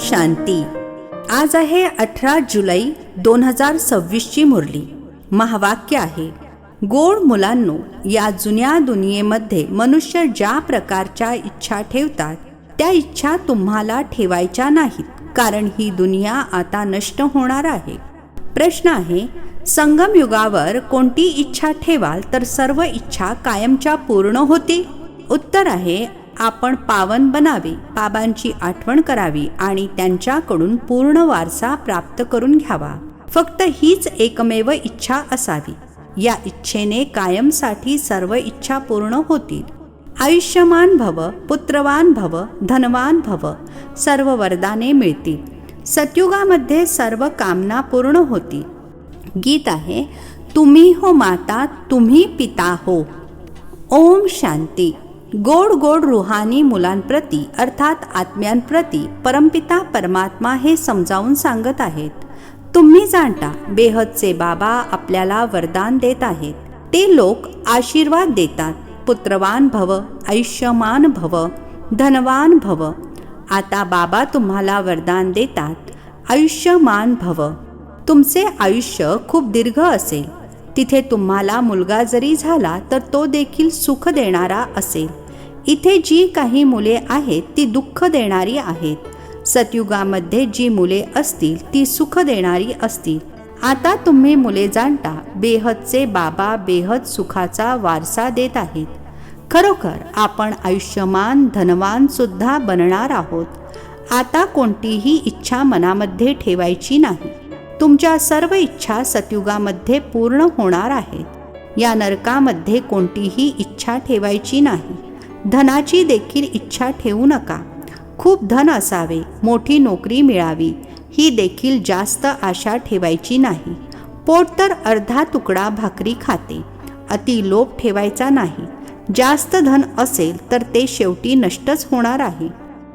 शांती. आज आहे 18 जुलै 2026 ची मुरली. महावाक्य आहे, गोड मुलांनो, या जुन्या दुनियेमध्ये मनुष्य ज्या प्रकारच्या इच्छा ठेवतात त्या इच्छा तुम्हाला ठेवायच्या नाहीत, कारण ही दुनिया आता नष्ट होणार आहे. प्रश्न आहे, संगम युगावर कोणती इच्छा ठेवाल तर सर्व इच्छा कायमच्या पूर्ण होतील? उत्तर आहे, आपण पावन बनावे, बाबांची आठवण करावी आणि त्यांच्याकडून पूर्ण वारसा प्राप्त करून घ्यावा. फक्त हीच एकमेव इच्छा असावी. या इच्छेने कायमसाठी सर्व इच्छा पूर्ण होतील. आयुष्यमान भव, पुत्रवान भव, धनवान भव, सर्व वरदाने मिळतील. सतयुगामध्ये सर्व कामना पूर्ण होतील. गीत आहे, तुम्ही हो माता, तुम्ही पिता हो. ओम शांती. गोड गोड रुहानी मुलांप्रती अर्थात आत्म्यांप्रती परमपिता परमात्मा हे समजावून सांगत आहेत. तुम्ही जाणता, बेहदचे बाबा आपल्याला वरदान देत आहेत. ते लोक आशीर्वाद देतात, पुत्रवान भव, आयुष्यमान भव, धनवान भव. आता बाबा तुम्हाला वरदान देतात, आयुष्यमान भव. तुमचे आयुष्य खूप दीर्घ असेल. तिथे तुम्हाला मुलगा जरी झाला तर तो देखील सुख देणारा असेल. इथे जी काही मुले आहेत ती दुःख देणारी आहेत. सतयुगामध्ये जी मुले असतील ती सुख देणारी असतील. आता तुम्ही मुले जाणता, बेहदचे बाबा बेहद सुखाचा वारसा देत आहेत. खरोखर आपण आयुष्यमान धनवान सुद्धा बनणार आहोत. आता कोणतीही इच्छा मनामध्ये ठेवायची नाही. तुमच्या सर्व इच्छा सतयुगामध्ये पूर्ण होणार आहेत. या नरकामध्ये कोणतीही इच्छा ठेवायची नाही. धनाची देखील इच्छा ठेवू नका. खूप धन असावे, मोठी नोकरी मिळावी, ही देखील जास्त आशा ठेवायची नाही. पोट तर अर्धा तुकडा भाकरी खाते. अति लोभ ठेवायचा नाही. जास्त धन असेल तर ते शेवटी नष्टच होणार आहे.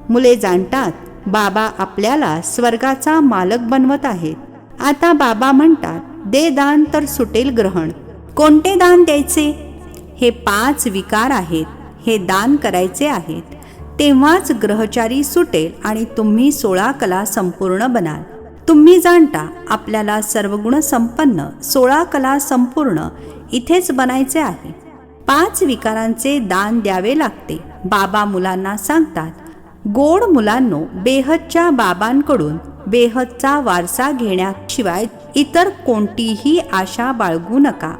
मुले जाणतात, बाबा आपल्याला स्वर्गाचा मालक बनवत आहेत. आता बाबा म्हणतात, दे दान तर सुटेल ग्रहण. कोणते दान द्यायचे? हे 5 विकार आहेत. हे दान करायचे आहेत. तेव्हाच ग्रहचारी सुटेल आणि तुम्ही 16 कला संपूर्ण बनाल. तुम्ही जाणता, आपल्याला सर्वगुण संपन्न 16 कला संपूर्ण इथेच बनायचे आहे. 5 विकारांचे दान द्यावे लागते. बाबा मुलांना सांगतात, गोड मुलांनो, बेहदच्या बाबांकडून बेहदचा वारसा घेण्याशिवाय इतर कोणतीही आशा बाळगू नका.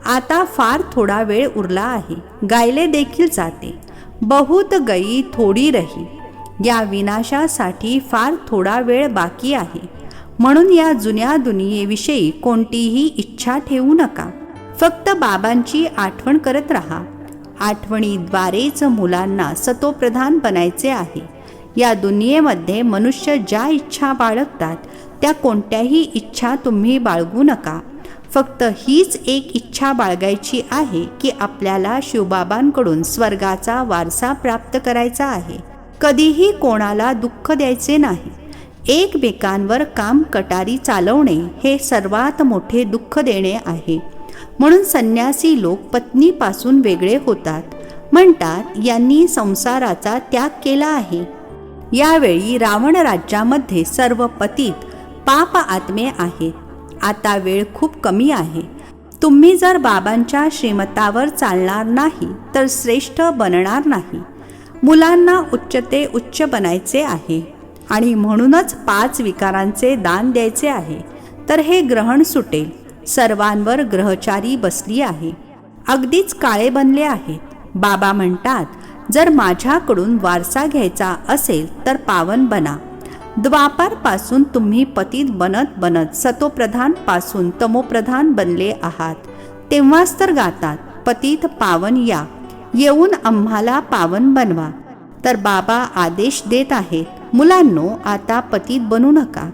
आता फार थोडा वेळ उरला आहे. गायले देखील जाते, बहुत गई थोडी रही. या विनाशासाठी फार थोडा वेळ बाकी आहे. म्हणून या जुन्या दुनियेविषयी कोणतीही इच्छा ठेवू नका. फक्त बाबांची आठवण करत राहा. आठवणीद्वारेच मुलांना सतोप्रधान बनायचे आहे. या दुनियेमध्ये मनुष्य ज्या इच्छा बाळगतात त्या कोणत्याही इच्छा तुम्ही बाळगू नका. फक्त हीच एक इच्छा बाळगायची आहे की आपल्याला शिवबाबांकडून स्वर्गाचा वारसा प्राप्त करायचा आहे. कधीही कोणाला दुःख द्यायचे नाही. एकमेकांवर काम कटारी चालवणे हे सर्वात मोठे दुःख देणे आहे. म्हणून संन्यासी लोक पत्नीपासून वेगळे होतात. म्हणतात, यांनी संसाराचा त्याग केला आहे. यावेळी रावण राज्यामध्ये सर्व पतित पाप आत्मे आहेत. आता वेळ खूप कमी आहे. तुम्ही जर बाबांच्या श्रीमतावर चालणार नाही तर श्रेष्ठ बनणार नाही. मुलांना उच्च ते उच्च बनायचे आहे आणि म्हणूनच 5 विकारांचे दान द्यायचे आहे. तर हे ग्रहण सुटेल. सर्वांवर ग्रहचारी बसली आहे. अगदीच काळे बनले आहेत. बाबा म्हणतात, जर माझ्याकडून वारसा घ्यायचा असेल तर पावन बना. द्वापारपासून तुम्ही पतित बनत बनत सतोप्रधान पासून तमोप्रधान बनले आहात. तेव्हाच तर गातात, पतित पावन या, येऊन आम्हाला पावन बनवा. तर बाबा आदेश देत आहेत, मुलांनो, आता पतित बनू नका.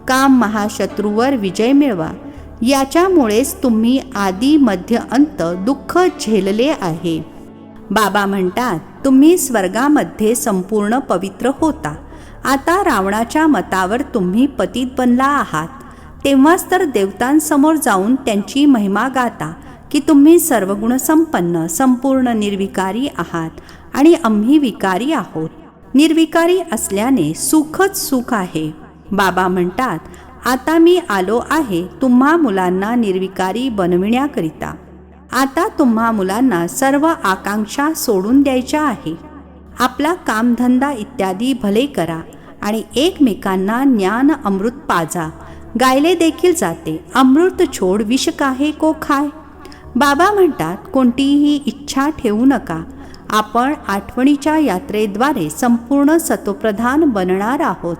काम महाशत्रूवर विजय मिळवा. याच्यामुळेच तुम्ही आदी मध्य अंत दुःख झेलले आहे. बाबा म्हणतात, तुम्ही स्वर्गामध्ये संपूर्ण पवित्र होता. आता रावणाच्या मतावर तुम्ही पतित बनला आहात. तेव्हाच तर देवतांसमोर जाऊन त्यांची महिमा गाता की तुम्ही सर्वगुण संपन्न संपूर्ण निर्विकारी आहात आणि आम्ही विकारी आहोत. निर्विकारी असल्याने सुखच सुख आहे. बाबा म्हणतात, आता मी आलो आहे तुम्हा मुलांना निर्विकारी बनविण्याकरिता. आता तुम्हा मुलांना सर्व आकांक्षा सोडून द्यायच्या आहे. आपला कामधंदा इत्यादी भले करा आणि एकमेकांना ज्ञान अमृत पाजा. गायले देखील जाते, अमृत छोड विष काहे को खाय. बाबा म्हणतात, कोणतीही इच्छा ठेवू नका. आपण आठवणीच्या यात्रेद्वारे संपूर्ण सत्वप्रधान बनणार आहोत.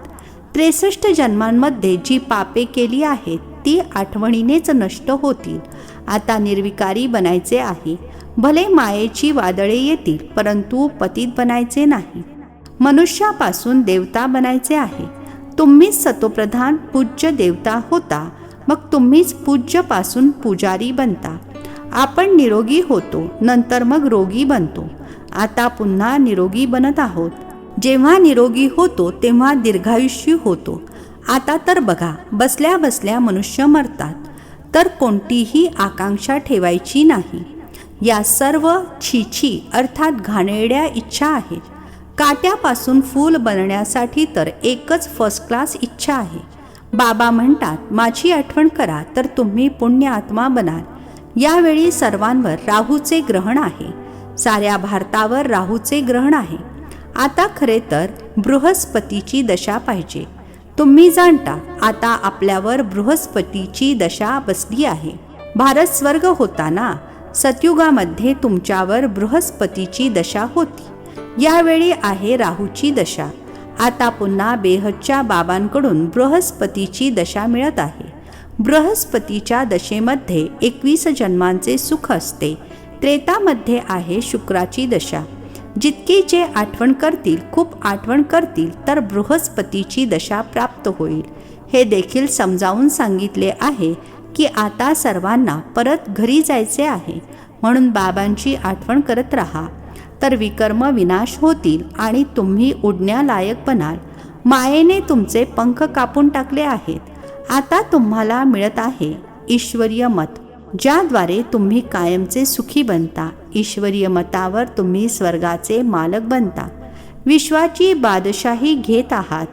63 जन्मांमध्ये जी पापे केली आहेत ती आठवणीनेच नष्ट होतील. आता निर्विकारी बनायचे आहे. भले मायेची वादळे येतील, परंतु पतित बनायचे नाही. मनुष्यापासून देवता बनायचे आहे. तुम्हीच सत्वप्रधान पूज्य देवता होता, मग तुम्हीच पूज्यपासून पुजारी बनता. आपण निरोगी होतो, नंतर मग रोगी बनतो. आता पुन्हा निरोगी बनत आहोत. जेव्हा निरोगी होतो तेव्हा दीर्घायुष्य होतो. आता तर बघा, बसल्या बसल्या मनुष्य मरतात. तर कोणतीही आकांक्षा ठेवायची नाही. या सर्व छीछी अर्थात घाणेरड्या इच्छा आहेत. काट्यापासून फूल बनण्यासाठी तर एकच फर्स्ट क्लास इच्छा आहे. बाबा म्हणतात, माझी आठवण करा तर तुम्ही पुण्य आत्मा बनाल. यावेळी सर्वांवर राहूचे ग्रहण आहे. साऱ्या भारतावर राहूचे ग्रहण आहे. आता खरे तर बृहस्पतीची दशा पाहिजे. तुम्ही जाणता, आता आपल्यावर बृहस्पतीची दशा बसली आहे. भारत स्वर्ग होता ना, सतयुगामध्ये तुमच्यावर बृहस्पतीची दशा होती. यावेळी आहे राहूची दशा. आता पुन्हा बेहदच्या बाबांकडून बृहस्पतीची दशा मिळत आहे. बृहस्पतीच्या दशेमध्ये 21 जन्मांचे सुख असते. त्रेतामध्ये आहे शुक्राची दशा. जितके जे आठवण करतील, खूप आठवण करतील, तर बृहस्पतीची दशा प्राप्त होईल. हे देखील समजावून सांगितले आहे की आता सर्वांना परत घरी जायचे आहे, म्हणून बाबांची आठवण करत राहा, तर विकर्म विनाश होतील आणि तुम्ही उडण्यालायक बनाल. मायेने तुमचे पंख कापून टाकले आहेत. आता तुम्हाला मिळत आहे ईश्वरीय मत, ज्याद्वारे तुम्ही कायमचे सुखी बनता. ईश्वरीय मतावर तुम्ही स्वर्गाचे मालक बनता. विश्वाची बादशाही घेत आहात.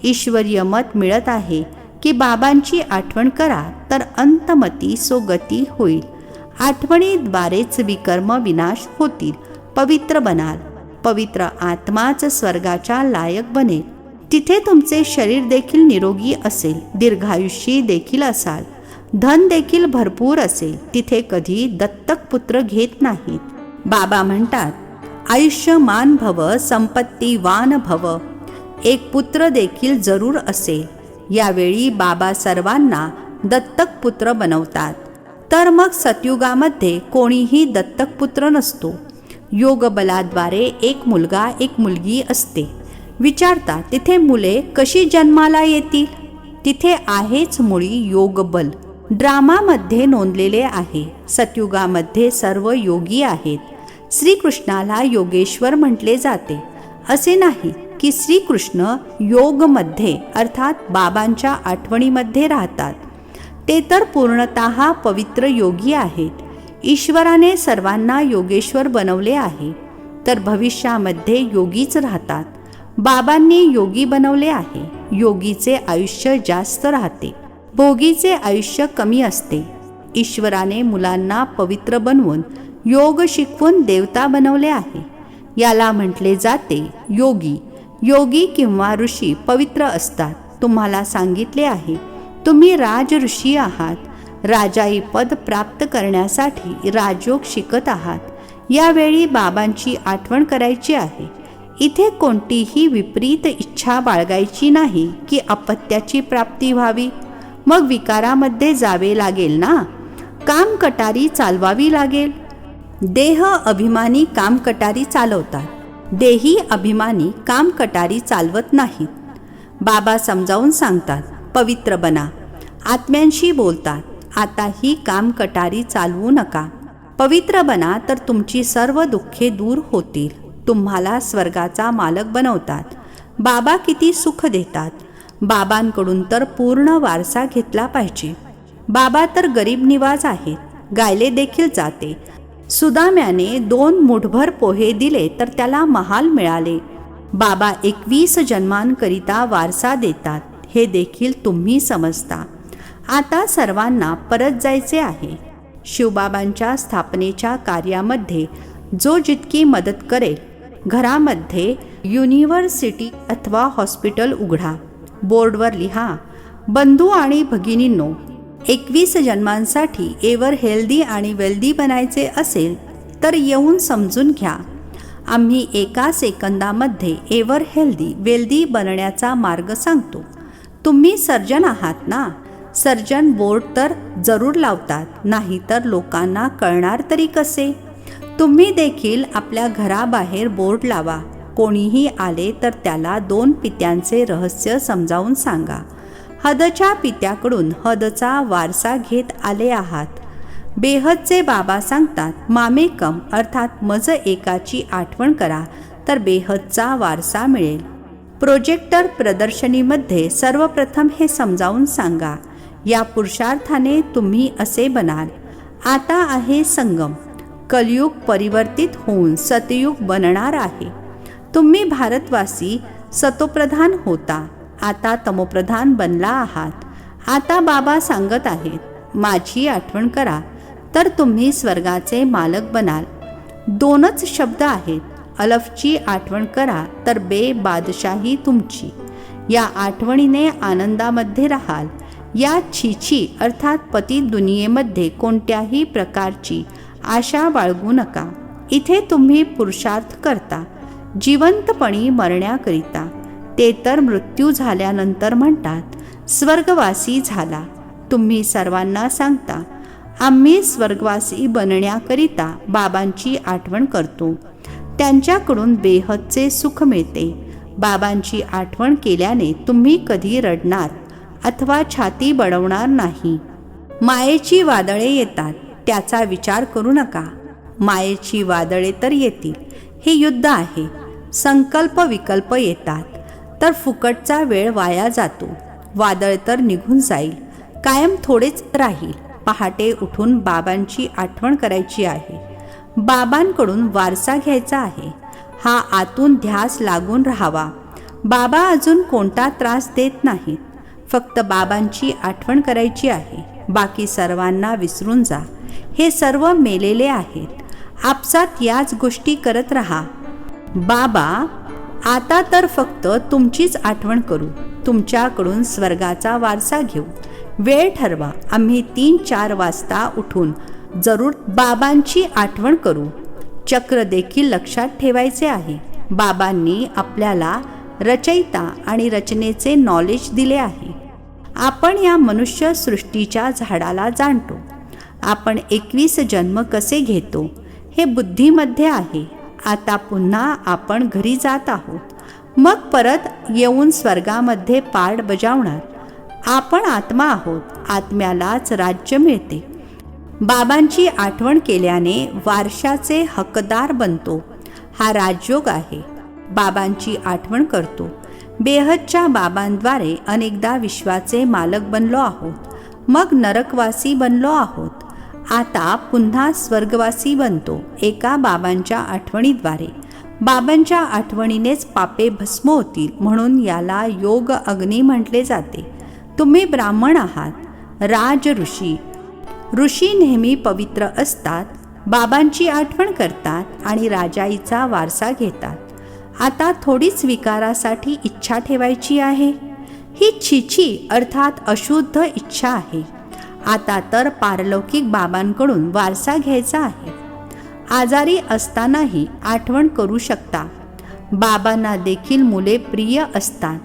ईश्वरीय मत मिळत आहे की बाबांची आठवण करा तर अंतमती सोगती होईल. आठवणीद्वारेच विकर्म विनाश होतील. पवित्र बनाल. पवित्र आत्माच स्वर्गाच्या लायक बनेल. तिथे तुमचे शरीर देखील निरोगी असेल, दीर्घायुष्यी देखील असाल, धन देखील भरपूर असेल. तिथे कधी दत्तक पुत्र घेत नाहीत. बाबा म्हणतात, आयुष्यमान भव, संपत्तीवान भव. एक पुत्र देखील जरूर असेल. यावेळी बाबा सर्वांना दत्तक पुत्र बनवतात. तर मग सतयुगामध्ये कोणीही दत्तक पुत्र नसतो. योग बलाद्वारे एक मुलगा एक मुलगी असते. विचारता, तिथे मुले कशी जन्माला येतील? तिथे आहेच मुळी योग बल. ड्रामामध्ये नोंदलेले आहे. सतयुगामध्ये सर्व योगी आहेत. श्रीकृष्णाला योगेश्वर म्हटले जाते. असे नाही की श्रीकृष्ण योगमध्ये अर्थात बाबांच्या आठवणीमध्ये राहतात. ते तर पूर्णतः पवित्र योगी आहेत. ईश्वराने सर्वांना योगेश्वर बनवले आहे, तर भविष्यामध्ये योगीच राहतात. बाबांनी योगी बनवले आहे. योगीचे आयुष्य जास्त राहते, भोगीचे आयुष्य कमी असते. ईश्वराने मुलांना पवित्र बनवून योग शिकवून देवता बनवले आहे. याला म्हटले जाते योगी. योगी किंवा ऋषी पवित्र असतात. तुम्हाला सांगितले आहे, तुम्ही राज ऋषी आहात. राजाई पद प्राप्त करण्यासाठी राजयोग शिकत आहात. यावेळी बाबांची आठवण करायची आहे. इथे कोणतीही विपरीत इच्छा बाळगायची नाही की अपत्याची प्राप्ती व्हावी. मग विकारामध्ये जावे लागेल ना. काम कटारी चालवावी लागेल. देह अभिमानी काम कटारी चालवतात. देही अभिमानी काम कटारी चालवत नाहीत. बाबा समजावून सांगतात, पवित्र बना. आत्म्यांशी बोलतात, आता ही काम कटारी चालवू नका. पवित्र बना तर तुमची सर्व दुःखे दूर होतील. तुम्हाला स्वर्गाचा मालक बनवतात. बाबा किती सुख देतात. बाबांकडून तर पूर्ण वारसा घेतला पाहिजे. बाबा तर गरीब निवाज आहेत. गायले देखील जाते, सुदाम्याने 2 मुठभर पोहे दिले तर त्याला महाल मिळाले. बाबा 21 जन्मांकरिता वारसा देतात हे देखील तुम्ही समजता. आता सर्वांना परत जायचे आहे. शिवबाबांच्या स्थापनेच्या कार्यामध्ये जो जितकी मदत करेल, घरामध्ये युनिव्हर्सिटी अथवा हॉस्पिटल उघडा, बोर्डवर लिहा, बंधू आणि भगिनींनो, 21 जन्मांसाठी एव्हर हेल्दी आणि वेल्दी बनायचे असेल तर येऊन समजून घ्या. आम्ही एका सेकंदामध्ये एव्हर हेल्दी वेल्दी बनण्याचा मार्ग सांगतो. तुम्ही सर्जन आहात ना? सर्जन बोर्ड तर जरूर लावतात, नाहीतर लोकांना कळणार तरी कसे? तुम्ही देखील आपल्या घराबाहेर बोर्ड लावा. कोणीही आले तर त्याला 2 पित्यांचे रहस्य समजावून सांगा. हदच्या पित्याकडून हदचा वारसा घेत आले आहात. बेहदचे बाबा सांगतात, मामेकम अर्थात मज एकाची आठवण करा तर बेहदचा वारसा मिळेल. प्रोजेक्टर प्रदर्शनीमध्ये सर्वप्रथम हे समजावून सांगा. या पुरुषार्थाने तुम्ही असे बनाल. आता आहे संगम. कलियुग परिवर्तित होऊन सतयुग बनणार आहे. तुम्ही भारतवासी सतोप्रधान होता, आता तमोप्रधान बनला आहात. आता बाबा सांगत आहेत, माझी आठवण करा तर तुम्ही स्वर्गाचे मालक बनाल. 2च शब्द आहेत. अलफची आठवण करा तर बादशाही तुमची. या आठवणीने आनंदामध्ये राहाल. या छीछी अर्थात पती दुनियेमध्ये कोणत्याही प्रकारची आशा बाळगू नका. इथे तुम्ही पुरुषार्थ करता जिवंतपणी मरण्याकरिता. ते तर मृत्यू झाल्यानंतर म्हणतात स्वर्गवासी झाला. तुम्ही सर्वांना सांगता, आम्ही स्वर्गवासी बनण्याकरिता बाबांची आठवण करतो. त्यांच्याकडून बेहदचे सुख मिळते. बाबांची आठवण केल्याने तुम्ही कधी रडणार अथवा छाती बडवणार नाही. मायेची वादळे येतात, त्याचा विचार करू नका. मायेची वादळे तर येतील, हे युद्ध आहे. संकल्प विकल्प येतात तर फुकटचा वेळ वाया जातो. वादळ तर निघून जाईल, कायम थोडेच राहील. पहाटे उठून बाबांची आठवण करायची आहे. बाबांकडून वारसा घ्यायचा आहे. हा आतून ध्यास लागून राहावा. बाबा अजून कोणता त्रास देत नाहीत. फक्त बाबांची आठवण करायची आहे. बाकी सर्वांना विसरून जा. हे सर्व मेलेले आहेत. आपसात याच गोष्टी करत राहा. बाबा, आता तर फक्त तुमचीच आठवण करू. तुमच्याकडून स्वर्गाचा वारसा घेऊ. वेळ ठरवा. आम्ही 3-4 वाजता उठून जरूर बाबांची आठवण करू. चक्र देखील लक्षात ठेवायचे आहे. बाबांनी आपल्याला रचयिता आणि रचनेचे नॉलेज दिले आहे. आपण या मनुष्य सृष्टीच्या झाडाला जाणतो. आपण 21 जन्म कसे घेतो हे बुद्धीमध्ये आहे. आता पुन्हा आपण घरी जात आहोत. मग परत येऊन स्वर्गामध्ये पार्ट बजावणार. आपण आत्मा आहोत. आत्म्यालाच राज्य मिळते. बाबांची आठवण केल्याने वारशाचे हकदार बनतो. हा राजयोग आहे. बाबांची आठवण करतो. बेहदच्या बाबांद्वारे अनेकदा विश्वाचे मालक बनलो आहोत. मग नरकवासी बनलो आहोत. आता पुन्हा स्वर्गवासी बनतो एका बाबांच्या आठवणीद्वारे. बाबांच्या आठवणीनेच पापे भस्म होतील, म्हणून याला योग अग्नी म्हटले जाते. तुम्ही ब्राह्मण आहात, राज ऋषी. ऋषी नेहमी पवित्र असतात, बाबांची आठवण करतात आणि राजाईचा वारसा घेतात. आता थोडीच विकारासाठी इच्छा ठेवायची आहे. ही छिछी अर्थात अशुद्ध इच्छा आहे. आता तर पारलौकिक बाबांकडून वारसा घ्यायचा आहे. आजारी असतानाही आठवण करू शकता. बाबांना देखील मुले प्रिय असतात.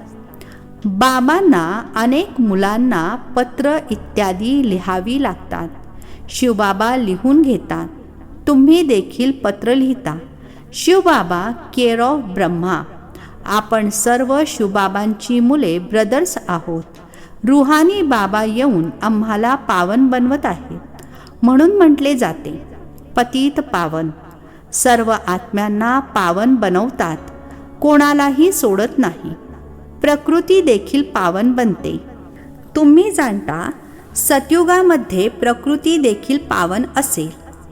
बाबांना अनेक मुलांना पत्र इत्यादी लिहावी लागतात. शिवबाबा लिहून घेतात. तुम्ही देखील पत्र लिहिता. Shiv Baba care of Brahma. आपण सर्व शिवबाबांची मुले ब्रदर्स आहोत. रुहानी बाबा येऊन आम्हाला पावन बनवत आहेत, म्हणून म्हटले जाते पतित पावन. सर्व आत्म्यांना पावन बनवतात, कोणालाही सोडत नाही. प्रकृती देखील पावन बनते. तुम्ही जाणता सतयुगामध्ये प्रकृती देखील पावन असेल.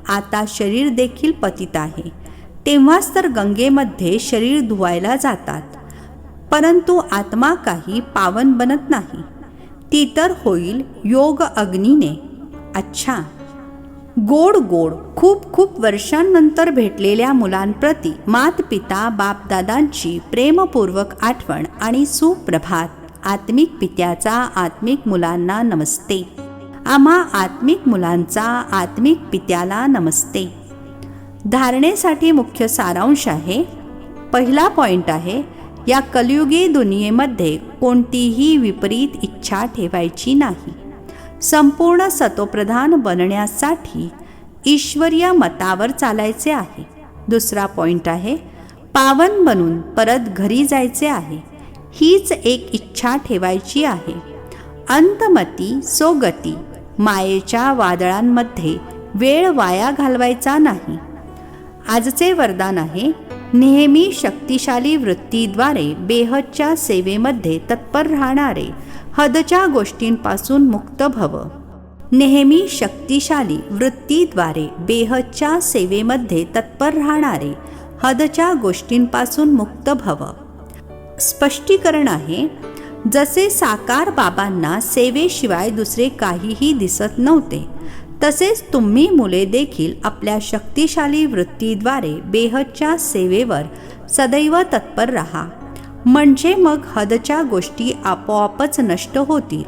आता शरीर देखील पतित आहे. तेव्हाच तर गंगेमध्ये शरीर धुवायला जातात. परंतु आत्मा काही पावन बनत नाही, ती तर होईल योग अग्नीने. अच्छा, गोड गोड खूप खूप वर्षांनंतर भेटलेल्या मुलांप्रती मातपिता बापदादांची प्रेमपूर्वक आठवण आणि सुप्रभात. आत्मिक पित्याचा आत्मिक मुलांना नमस्ते. आम्हा आत्मिक मुलांचा आत्मिक पित्याला नमस्ते. धारणेसाठी मुख्य सारांश आहे. पहिला पॉइंट आहे, या कलियुगी दुनियेमध्ये कोणतीही विपरीत इच्छा ठेवायची नाही. संपूर्ण सतोप्रधान बनण्यासाठी ईश्वरीय मतावर चालायचे आहे. दुसरा पॉइंट आहे, पावन बनून परत घरी जायचे आहे. हीच एक इच्छा ठेवायची आहे. अंतमती सोगती. मायेच्या वादळांमध्ये वेळ वाया घालवायचा नाही. आजचे वरदान आहे, नेहमी शक्तिशाली वृत्तीद्वारे बेहदच्या सेवेमध्ये तत्पर राहणारे हदच्या गोष्टींपासून मुक्त भव. नेहमी शक्तिशाली वृत्तीद्वारे बेहदच्या सेवेमध्ये तत्पर राहणारे हदच्या गोष्टींपासून मुक्त भव. स्पष्टीकरण आहे, जसे साकार बाबांना सेवेशिवाय दुसरे काहीही दिसत नव्हते, तसेच तुम्ही मुले देखील आपल्या शक्तिशाली वृत्तीद्वारे बेहदच्या सेवेवर सदैव तत्पर राहा. म्हणजे मग हदच्या गोष्टी आपोआपच नष्ट होतील.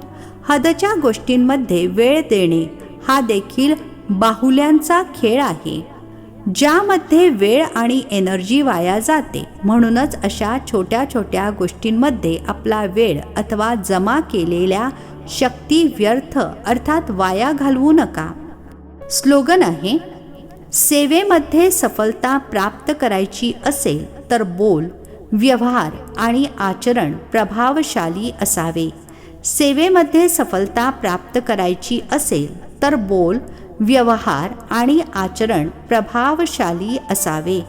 हदच्या गोष्टींमध्ये वेळ देणे हा देखील बाहुल्यांचा खेळ आहे, ज्यामध्ये वेळ आणि एनर्जी वाया जाते. म्हणूनच अशा छोट्या छोट्या गोष्टींमध्ये आपला वेळ अथवा जमा केलेल्या शक्ती व्यर्थ अर्थात वाया घालवू नका. स्लोगन आहे, सेवेमध्ये सफलता प्राप्त करायची असेल तर बोल, व्यवहार आणि आचरण प्रभावशाली असावे. सेवेमध्ये सफलता प्राप्त करायची असेल तर बोल, व्यवहार आणि आचरण प्रभावशाली असावे.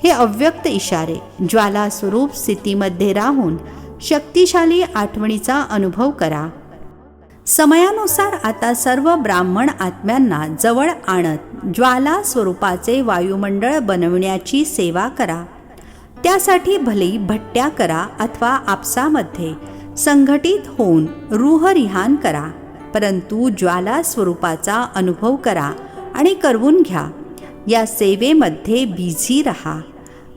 हे अव्यक्त इशारे ज्वाला स्वरूप स्थितीमध्ये राहून शक्तिशाली आठवणीचा अनुभव करा. समयानुसार आता सर्व ब्राह्मण आत्म्यांना जवळ आणत ज्वाला स्वरूपाचे वायुमंडळ बनविण्याची सेवा करा. त्यासाठी भले भट्ट्या करा अथवा आपसामध्ये संघटित होऊन रूहरिहान करा, परंतु ज्वाला स्वरूपाचा अनुभव करा आणि करवून घ्या. या सेवेमध्ये बिझी रहा,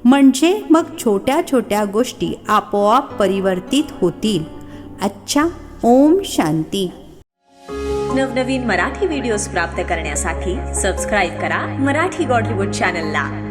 म्हणजे मग छोट्या छोट्या गोष्टी आपोआप परिवर्तित होतील. अच्छा, ओम शांती. नवनवीन मराठी व्हिडिओज प्राप्त करण्यासाठी सबस्क्राईब करा मराठी गॉडलीवूड चॅनलला.